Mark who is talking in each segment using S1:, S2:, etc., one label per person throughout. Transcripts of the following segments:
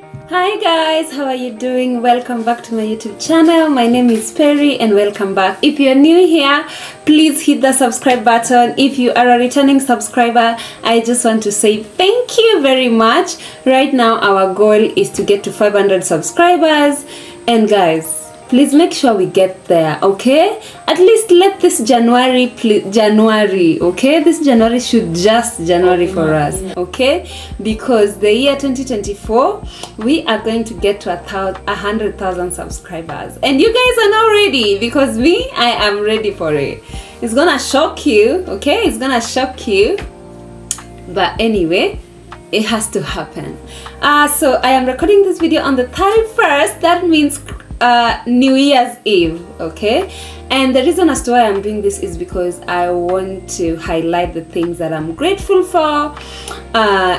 S1: Hi guys, how are you doing? Welcome back to my YouTube channel. My name is Perry and welcome back. If you're new here, please hit the subscribe button. If you are a returning subscriber, I just want to say thank you very much. Right now our goal is to get to 500 subscribers, and guys, please make sure we get there, okay? At least let this January, okay? This January should just January for us, okay? Because the year 2024, we are going to get to 100,000 subscribers. And you guys are not ready, because I am ready for it. It's gonna shock you, okay? It's gonna shock you. But anyway, it has to happen. So I am recording this video on the 31st. That means New Year's Eve, okay? And the reason as to why I'm doing this is because I want to highlight the things that I'm grateful for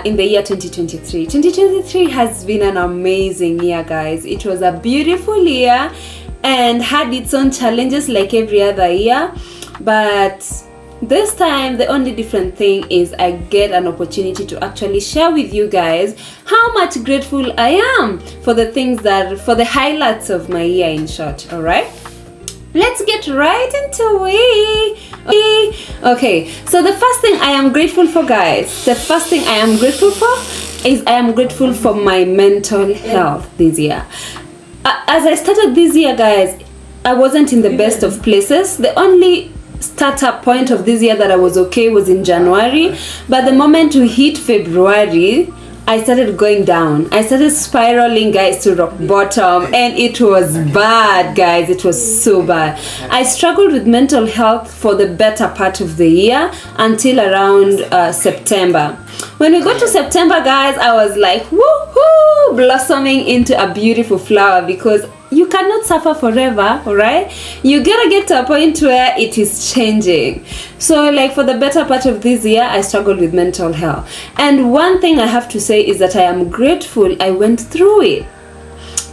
S1: in the year 2023. 2023 has been an amazing year, guys. It was a beautiful year and had its own challenges like every other year, but this time the only different thing is I get an opportunity to actually share with you guys how much grateful I am for the for the highlights of my year, in short. All right, let's get right into it. Okay, so the first thing I am grateful for, guys, is I am grateful for my mental health this year. As I started this year, guys, I wasn't in the best of places. The only startup point of this year that I was okay was in January, but the moment we hit February, I started going down. I started spiraling, guys, to rock bottom, and it was bad, guys. It was so bad. I struggled with mental health for the better part of the year until around September. When we got to September, guys, I was like, woohoo, blossoming into a beautiful flower, because you cannot suffer forever, all right? You gotta get to a point where it is changing. So like for the better part of this year, I struggled with mental health. And one thing I have to say is that I am grateful I went through it.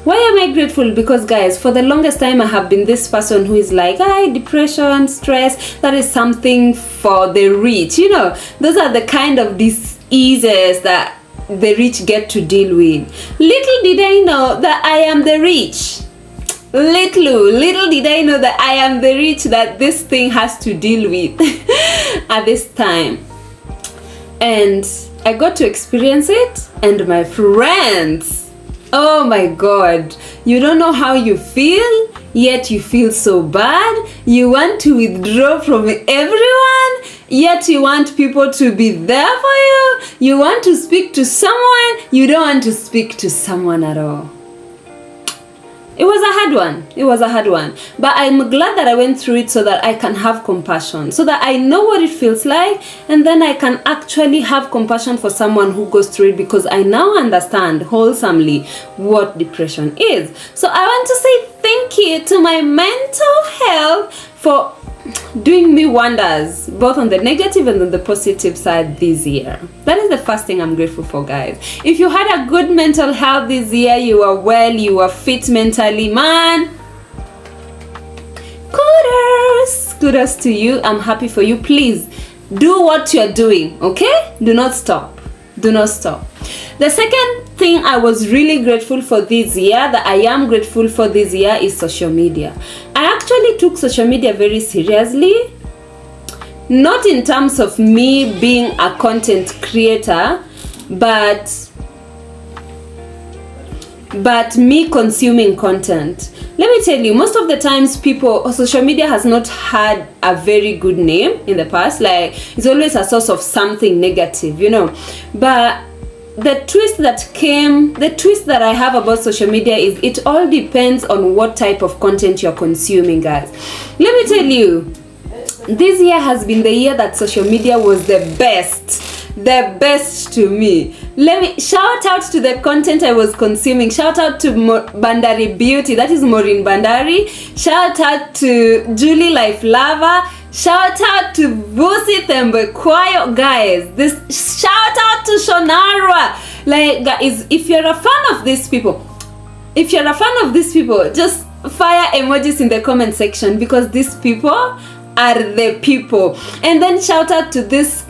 S1: Why am I grateful? Because, guys, for the longest time I have been this person who is like, depression, stress, that is something for the rich. You know, those are the kind of diseases that the rich get to deal with. Little did I know that I am the rich. Little did I know that I am the rich that this thing has to deal with at this time. And I got to experience it, and my friends, oh my God, you don't know how you feel, yet you feel so bad. You want to withdraw from everyone, yet you want people to be there for you. You want to speak to someone, you don't want to speak to someone at all. It was a hard one. But I'm glad that I went through it so that I can have compassion, so that I know what it feels like, and then I can actually have compassion for someone who goes through it, because I now understand wholesomely what depression is. So I want to say thank you to my mental health for doing me wonders, both on the negative and on the positive side this year. That is the first thing I'm grateful for, guys. If you had a good mental health this year, you are well, you are fit mentally, man, kudos to you. I'm happy for you. Please do what you're doing, okay? Do not stop. The second thing I was really grateful for this year, that I am grateful for this year, is social media. I actually took social media very seriously, not in terms of me being a content creator, but me consuming content. Let me tell you, most of the times social media has not had a very good name in the past. Like, it's always a source of something negative, you know. But the twist that I have about social media is it all depends on what type of content you're consuming, guys. Let me tell you, this year has been the year that social media was the best to me. Let me shout out to the content I was consuming. Shout out to Bandari Beauty, that is Maureen Bandari. Shout out to Julie Life Lava. Shout out to Busi Thembekwayo, guys. Shout out to Shonara. Like, guys, if you're a fan of these people, just fire emojis in the comment section, because these people are the people. And then shout out to this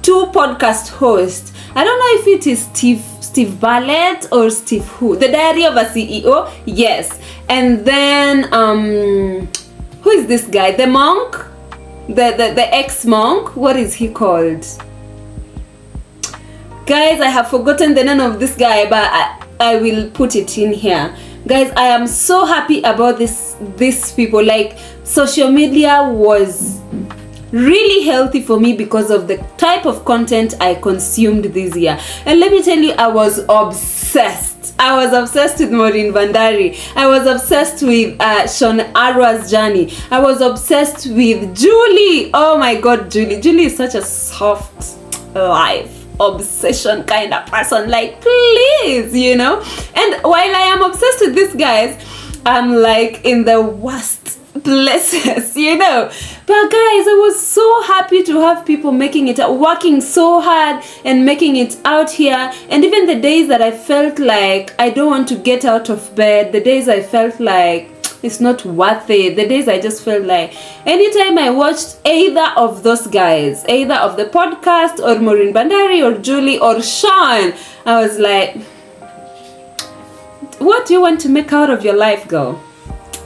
S1: two podcast hosts. I don't know if it is Steve Steve Bartlett or Steve who? The Diary of a CEO, yes. And then who is this guy? The monk, the ex-monk. What is he called? Guys, I have forgotten the name of this guy, but I will put it in here. Guys, I am so happy about these people. Like, social media was really healthy for me because of the type of content I consumed this year. And let me tell you, I was obsessed. I was obsessed with Maureen Bandari. I was obsessed with Sean Arwa's journey. I was obsessed with Julie. Oh my God, Julie. Julie is such a soft life obsession kind of person. Like, please, you know. And while I am obsessed with these guys, I'm like in the worst places, you know. But guys, I was so happy to have people making it, working so hard and making it out here. And even the days that I felt like I don't want to get out of bed, the days I felt like it's not worth it, the days I just felt like, anytime I watched either of those guys, either of the podcast or Maureen Bandari or Julie or Sean, I was like, what do you want to make out of your life, girl?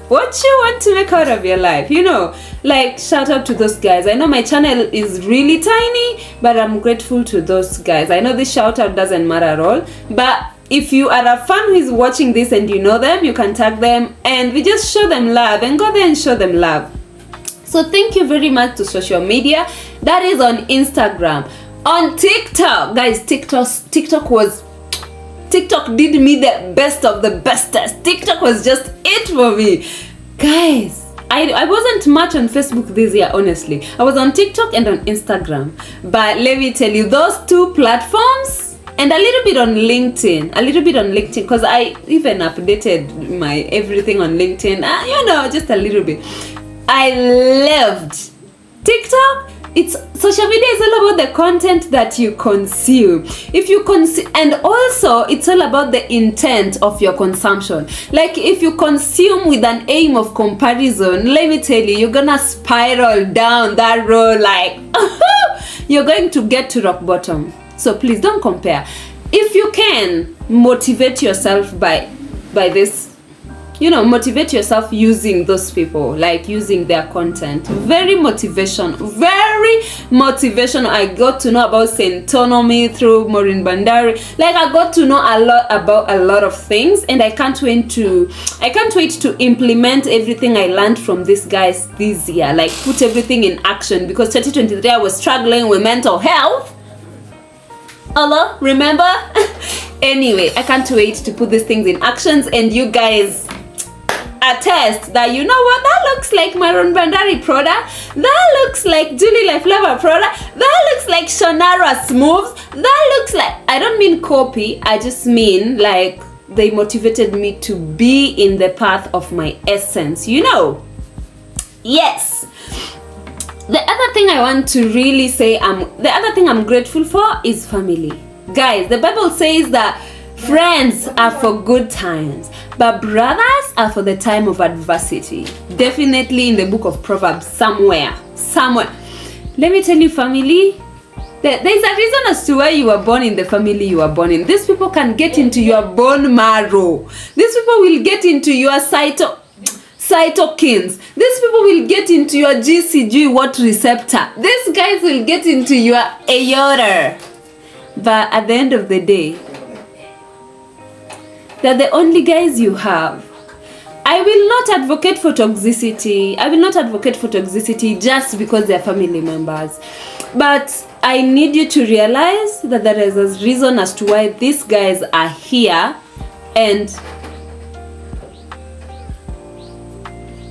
S1: What you want to make out of your life, you know? Like, shout out to those guys. I know my channel is really tiny, but I'm grateful to those guys. I know this shout out doesn't matter at all, but if you are a fan who is watching this and you know them, you can tag them and we just show them love and go there and show them love. So thank you very much to social media. That is on Instagram. On TikTok, guys, TikTok did me the best of the bestest. TikTok was just it for me. Guys, I wasn't much on Facebook this year, honestly. I was on TikTok and on Instagram. But let me tell you, those two platforms, and a little bit on LinkedIn, because I even updated my everything on LinkedIn, you know, just a little bit. I loved TikTok. It's social media is all about the content that you consume. If you consume, and also it's all about the intent of your consumption. Like, if you consume with an aim of comparison, let me tell you, you're gonna spiral down that road like you're going to get to rock bottom. So please don't compare. If you can motivate yourself by this, you know, motivate yourself using those people, like using their content. Very motivational. I got to know about Saintonomy through Maureen Bandari. Like, I got to know a lot about a lot of things, and I can't wait to implement everything I learned from these guys this year. Like, put everything in action, because 2023 I was struggling with mental health. Hello, remember? Anyway, I can't wait to put these things in actions, and you guys attest that, you know what, that looks like Maureen Bandari product, that looks like Julie Life Lover product, that looks like Shonara's moves, that looks like, I don't mean copy, I just mean like they motivated me to be in the path of my essence, you know. Yes. The other thing I want to really say, the other thing I'm grateful for is family. Guys, the Bible says that friends are for good times, but brothers are for the time of adversity. Definitely in the book of Proverbs, somewhere. Let me tell you, family, there's a reason as to why you were born in the family you were born in. These people can get into your bone marrow. These people will get into your cytokines. These people will get into your GCG what receptor. These guys will get into your aorta. But at the end of the day, they're the only guys you have. I will not advocate for toxicity. Just because they're family members. But I need you to realize that there is a reason as to why these guys are here, and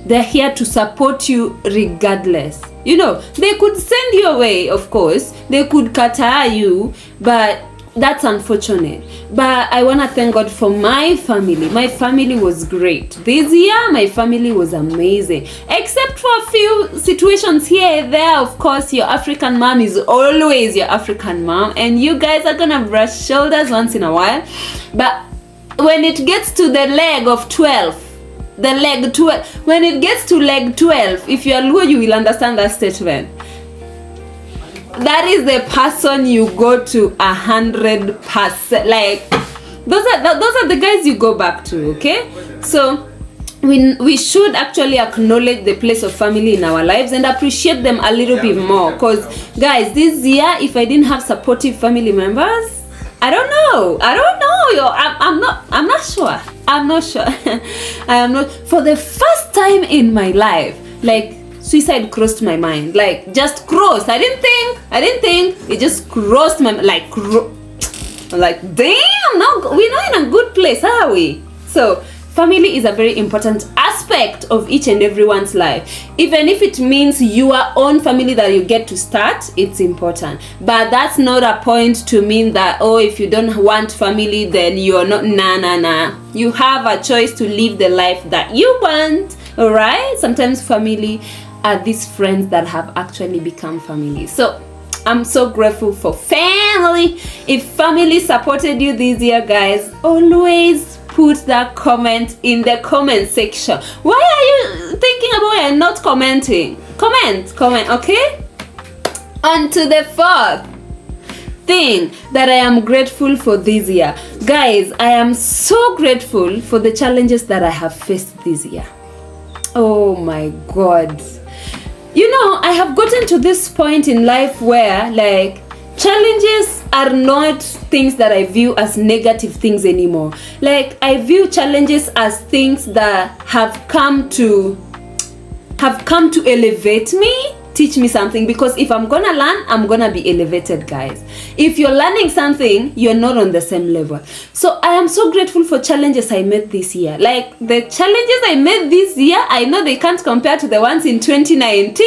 S1: they're here to support you regardless. You know, they could send you away, of course. They could cater you, but that's unfortunate. But I want to thank God for my family. My family was great. This year, my family was amazing. Except for a few situations here and there. Of course, your African mom is always your African mom. And you guys are going to brush shoulders once in a while. But when it gets to the leg of 12, when it gets to leg 12, if you are Luo, you will understand that statement. That is the person you go to 100%. Like, those are the guys you go back to, okay? So we should actually acknowledge the place of family in our lives and appreciate them a little bit more. Because guys, this year, if I didn't have supportive family members, I don't know. I'm not sure. I am not. For the first time in my life, like, suicide crossed my mind. Like, just crossed. I didn't think. It just crossed my mind. Like, damn, no, we're not in a good place, are we? So family is a very important aspect of each and everyone's life. Even if it means your own family that you get to start, it's important. But that's not a point to mean that, oh, if you don't want family, then you're not. Nah. You have a choice to live the life that you want, all right? Sometimes family are these friends that have actually become family. So I'm so grateful for family. If family supported you this year, guys, always put that comment in the comment section. Why are you thinking about it and not commenting? Comment, okay? On to the fourth thing that I am grateful for this year. Guys, I am so grateful for the challenges that I have faced this year. Oh my God. You know, I have gotten to this point in life where, like, challenges are not things that I view as negative things anymore. Like, I view challenges as things that have come to elevate me, teach me something. Because if I'm gonna learn, I'm gonna be elevated, guys. If you're learning something, you're not on the same level. So I am so grateful for challenges I met this year. Like, the challenges I met this year, I know they can't compare to the ones in 2019,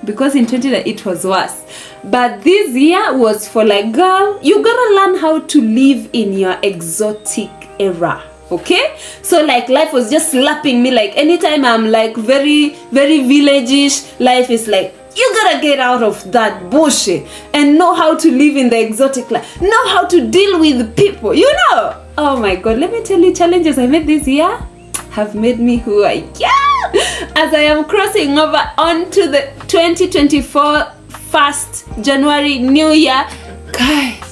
S1: because in 2019 it was worse. But this year was for, like, girl, you gotta learn how to live in your exotic era. Okay, so like life was just slapping me. Like, anytime I'm like very, very village-ish, life is like, you gotta get out of that bullshit and know how to live in the exotic life, know how to deal with people, you know. Oh my God, let me tell you, challenges I made this year have made me who I am. As I am crossing over onto the 2024 1st January, New Year, guys,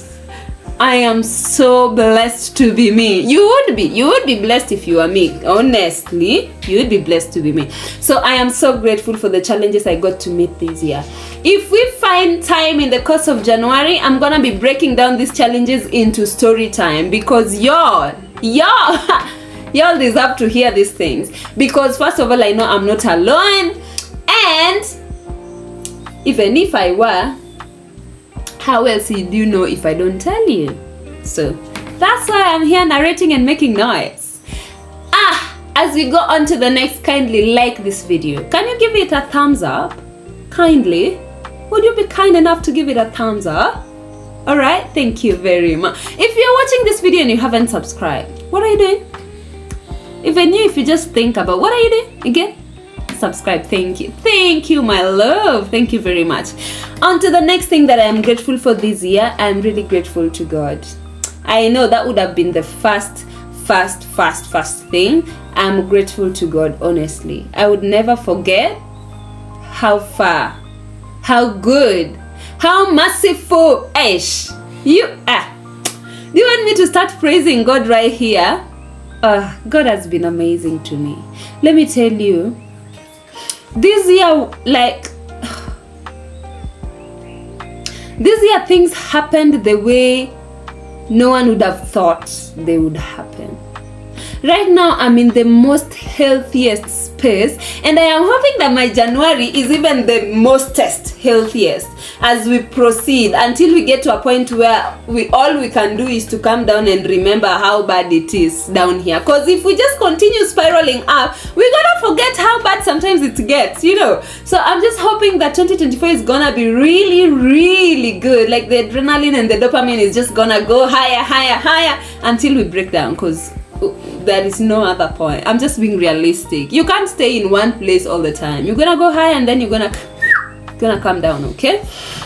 S1: I am so blessed to be me. You would be blessed if you are me. Honestly, you would be blessed to be me. So I am so grateful for the challenges I got to meet this year. If we find time in the course of January, I'm gonna be breaking down these challenges into story time, because y'all deserve to hear these things. Because first of all, I know I'm not alone, and even if I were, how else do you know if I don't tell you? So that's why I'm here narrating and making noise. As we go on to the next, kindly like this video. Can you give it a thumbs up? Kindly. Would you be kind enough to give it a thumbs up? Alright, thank you very much. If you're watching this video and you haven't subscribed, what are you doing? Even if you just think about, what are you doing again? Subscribe. Thank you, my love. Thank you very much. On to the next thing that I am grateful for this year. I am really grateful to God. I know that would have been the first thing. I'm grateful to God, honestly. I would never forget how far, how good, how merciful you are. Do you want me to start praising God right here? God has been amazing to me. Let me tell you, this year, things happened the way no one would have thought they would happen. Right now, I'm in the most healthiest space, and I am hoping that my January is even the mostest healthiest as we proceed, until we get to a point where all we can do is to come down and remember how bad it is down here. Because if we just continue spiraling up, we're gonna forget how bad sometimes it gets, you know. So I'm just hoping that 2024 is gonna be really, really good. Like, the adrenaline and the dopamine is just gonna go higher until we break down, because there is no other point. I'm just being realistic. You can't stay in one place all the time. You're gonna go high and then you're gonna come down, okay?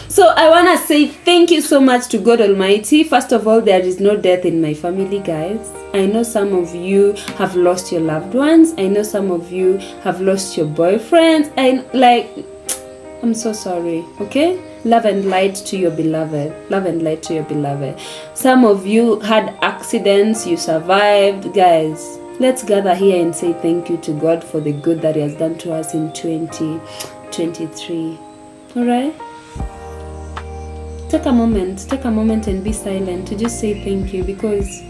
S1: So I want to say thank you so much to God Almighty. First of all, there is no death in my family, guys. I know some of you have lost your loved ones. I know some of you have lost your boyfriends. I'm so sorry, okay? love and light to your beloved. Love and light to your beloved. Some of you had accidents, you survived. Guys, let's gather here and say thank you to God for the good that He has done to us in 2023. All right? Take a moment and be silent to just say thank you, because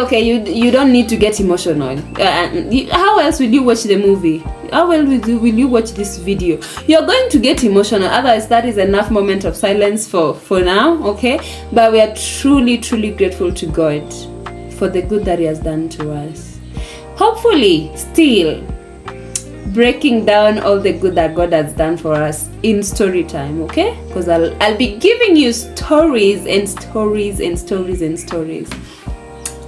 S1: okay, you don't need to get emotional. How else will you watch the movie? How well will you watch this video? You're going to get emotional, otherwise that is enough moment of silence for now, okay? But we are truly grateful to God for the good that He has done to us. Hopefully still breaking down all the good that God has done for us in story time, okay? Because I'll be giving you stories and stories and stories and stories.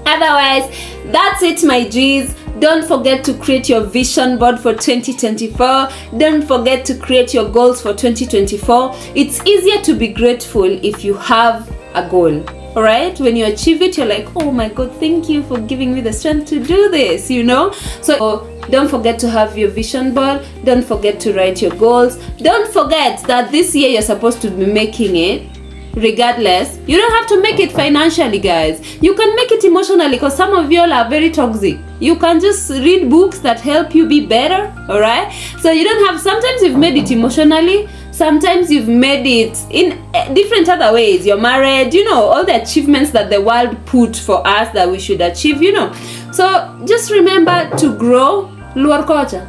S1: Otherwise, that's it, my G's. Don't forget to create your vision board for 2024. Don't forget to create your goals for 2024. It's easier to be grateful if you have a goal. All right, when you achieve it, you're like, oh my God, thank you for giving me the strength to do this, you know? So don't forget to have your vision board. Don't forget to write your goals. Don't forget that this year you're supposed to be making it. Regardless, you don't have to make it financially, guys. You can make it emotionally, because some of y'all are very toxic. You can just read books that help you be better. All right, so you don't have, sometimes you've made it emotionally, sometimes you've made it in different other ways. You're married, you know, all the achievements that the world put for us that we should achieve, you know. So just remember to grow. Luar kocha.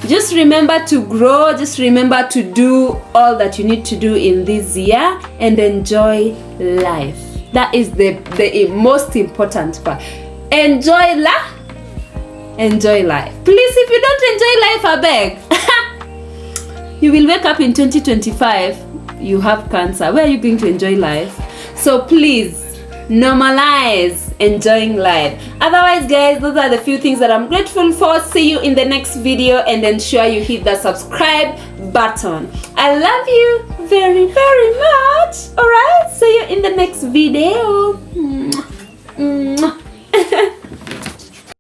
S1: Just remember to grow. Just remember to do all that you need to do in this year and enjoy life. That is the most important part. Enjoy life. Please, if you don't enjoy life, I beg. You will wake up in 2025, you have cancer. Where are you going to enjoy life? So please, normalize enjoying life. Otherwise, guys, those are the few things that I'm grateful for. See you in the next video, and ensure you hit the subscribe button. I love you very much. All right, see you in the next video.